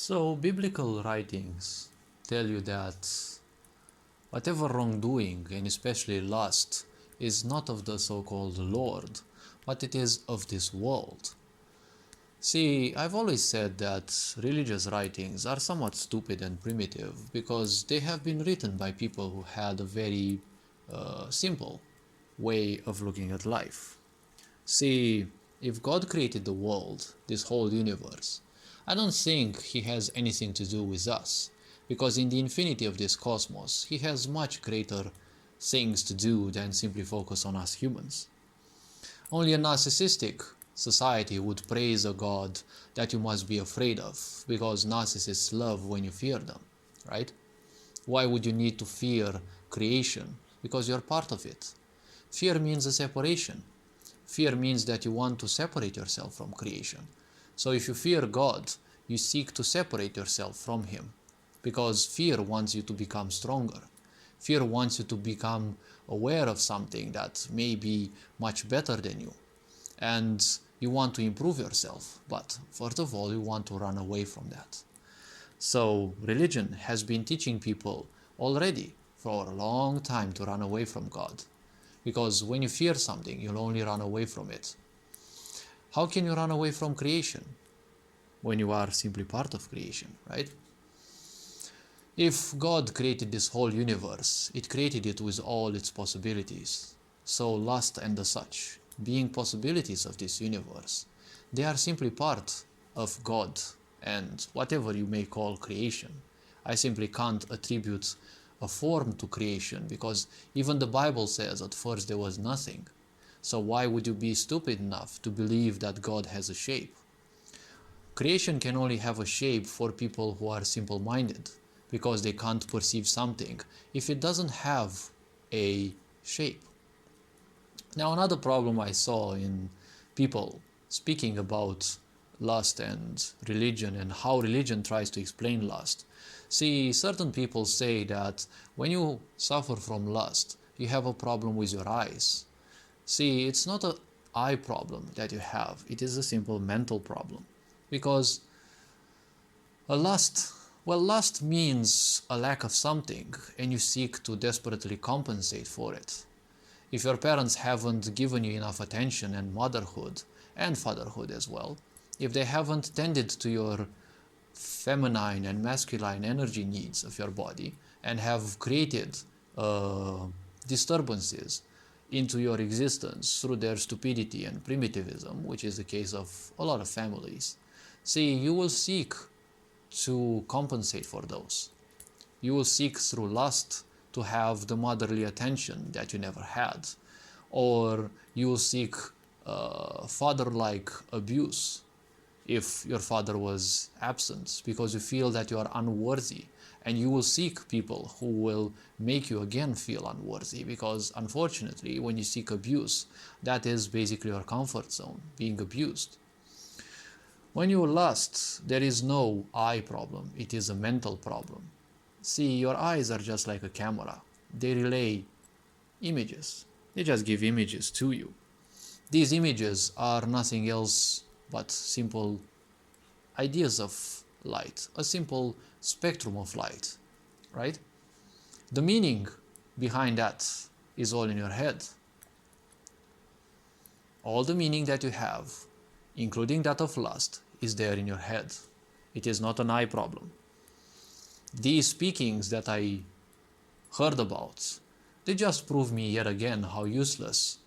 So, biblical writings tell you that whatever wrongdoing, and especially lust, is not of the so called Lord, but it is of this world. See, I've always said that religious writings are somewhat stupid and primitive because they have been written by people who had a very simple way of looking at life. See, if God created the world, this whole universe, I don't think He has anything to do with us, because in the infinity of this cosmos, He has much greater things to do than simply focus on us humans. Only a narcissistic society would praise a God that you must be afraid of, because narcissists love when you fear them, right? Why would you need to fear creation? Because you're part of it. Fear means a separation. Fear means that you want to separate yourself from creation. So if you fear God, you seek to separate yourself from Him, because fear wants you to become stronger. Fear wants you to become aware of something that may be much better than you. And you want to improve yourself, but first of all, you want to run away from that. So religion has been teaching people already for a long time to run away from God. Because when you fear something, you'll only run away from it. How can you run away from creation when you are simply part of creation, right? If God created this whole universe, it created it with all its possibilities. So lust and the such, being possibilities of this universe, they are simply part of God and whatever you may call creation. I simply can't attribute a form to creation because even the Bible says at first there was nothing. So why would you be stupid enough to believe that God has a shape? Creation can only have a shape for people who are simple-minded, because they can't perceive something if it doesn't have a shape. Now, another problem I saw in people speaking about lust and religion and how religion tries to explain lust. See, certain people say that when you suffer from lust, you have a problem with your eyes. See, it's not an eye problem that you have, it is a simple mental problem. Because lust means a lack of something and you seek to desperately compensate for it. If your parents haven't given you enough attention and motherhood and fatherhood as well, if they haven't tended to your feminine and masculine energy needs of your body and have created disturbances into your existence through their stupidity and primitivism, which is the case of a lot of families, see, you will seek to compensate for those. You will seek through lust to have the motherly attention that you never had, or you will seek father-like abuse if your father was absent, because you feel that you are unworthy, and you will seek people who will make you again feel unworthy, because unfortunately when you seek abuse, that is basically your comfort zone, being abused. When you lust, there is no eye problem, it is a mental problem. See, your eyes are just like a camera. They relay images. They just give images to you. These images are nothing else but simple ideas of light, a simple spectrum of light, right? The meaning behind that is all in your head. All the meaning that you have, including that of lust, is there in your head. It is not an eye problem. These speakings that I heard about, they just prove me yet again how useless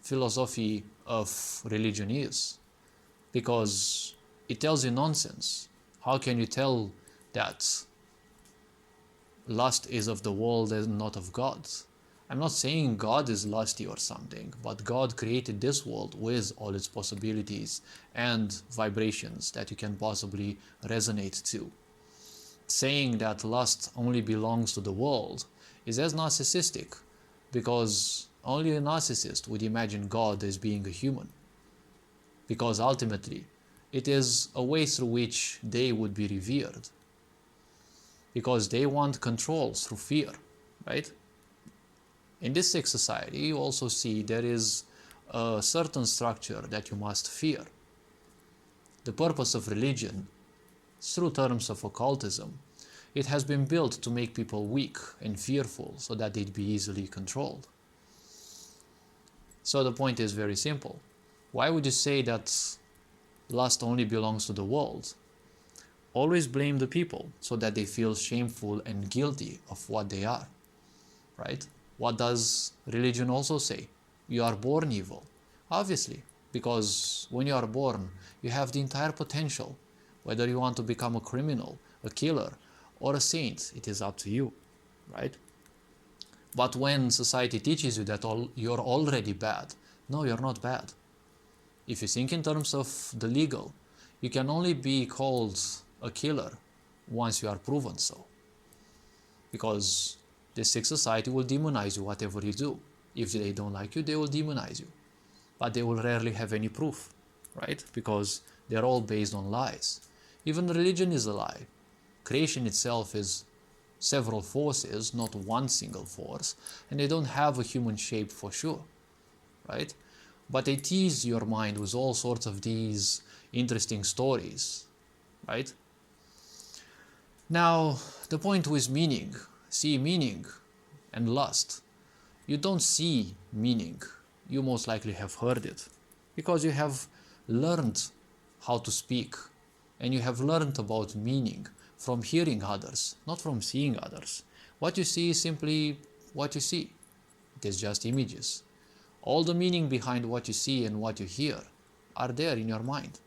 philosophy of religion is, because it tells you nonsense. How can you tell that lust is of the world and not of God? I'm not saying God is lusty or something, but God created this world with all its possibilities and vibrations that you can possibly resonate to. Saying that lust only belongs to the world is as narcissistic, because only a narcissist would imagine God as being a human, because ultimately it is a way through which they would be revered, because they want control through fear, right? In this sick society, you also see there is a certain structure that you must fear. The purpose of religion through terms of occultism. It has been built to make people weak and fearful so that they'd be easily controlled. So the point is very simple. Why would you say that lust only belongs to the world? Always blame the people so that they feel shameful and guilty of what they are, right? What does religion also say? You are born evil. Obviously, because when you are born, you have the entire potential. Whether you want to become a criminal, a killer, or a saint, it is up to you, right? But when society teaches you that you're already bad, no, you're not bad. If you think in terms of the legal, you can only be called a killer once you are proven so. Because the sick society will demonize you whatever you do. If they don't like you, they will demonize you. But they will rarely have any proof, right? Because they're all based on lies. Even religion is a lie. Creation itself is several forces, not one single force, and they don't have a human shape for sure, right? But they tease your mind with all sorts of these interesting stories, right? Now, the point with meaning, see meaning and lust. You don't see meaning, you most likely have heard it, because you have learned how to speak, and you have learned about meaning from hearing others, not from seeing others. What you see is simply what you see. It is just images. All the meaning behind what you see and what you hear are there in your mind,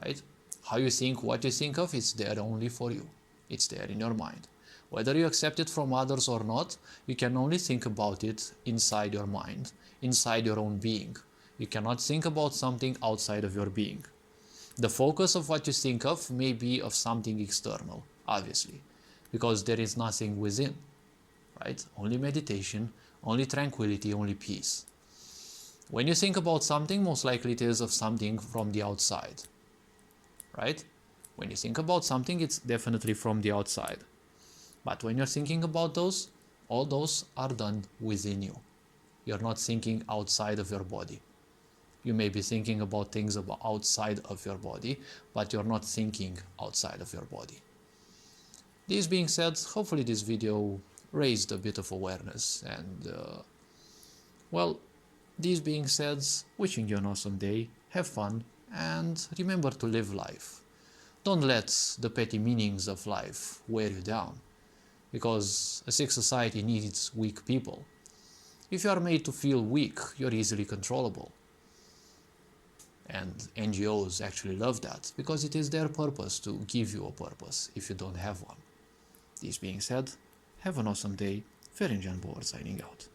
right? How you think what you think of, it's there only for you. It's there in your mind. Whether you accept it from others or not, you can only think about it inside your mind, inside your own being. You cannot think about something outside of your being. The focus of what you think of may be of something external, obviously, because there is nothing within, right? Only meditation, only tranquility, only peace. When you think about something, most likely it is of something from the outside, right? When you think about something, it's definitely from the outside. But when you're thinking about those, all those are done within you. You're not thinking outside of your body. You may be thinking about things outside of your body, but you're not thinking outside of your body. This being said, hopefully this video raised a bit of awareness and, well, this being said, wishing you an awesome day, have fun, and remember to live life. Don't let the petty meanings of life wear you down, because a sick society needs weak people. If you are made to feel weak, you're easily controllable. And NGOs actually love that, because it is their purpose to give you a purpose if you don't have one. This being said, have an awesome day. Ferenc Board signing out.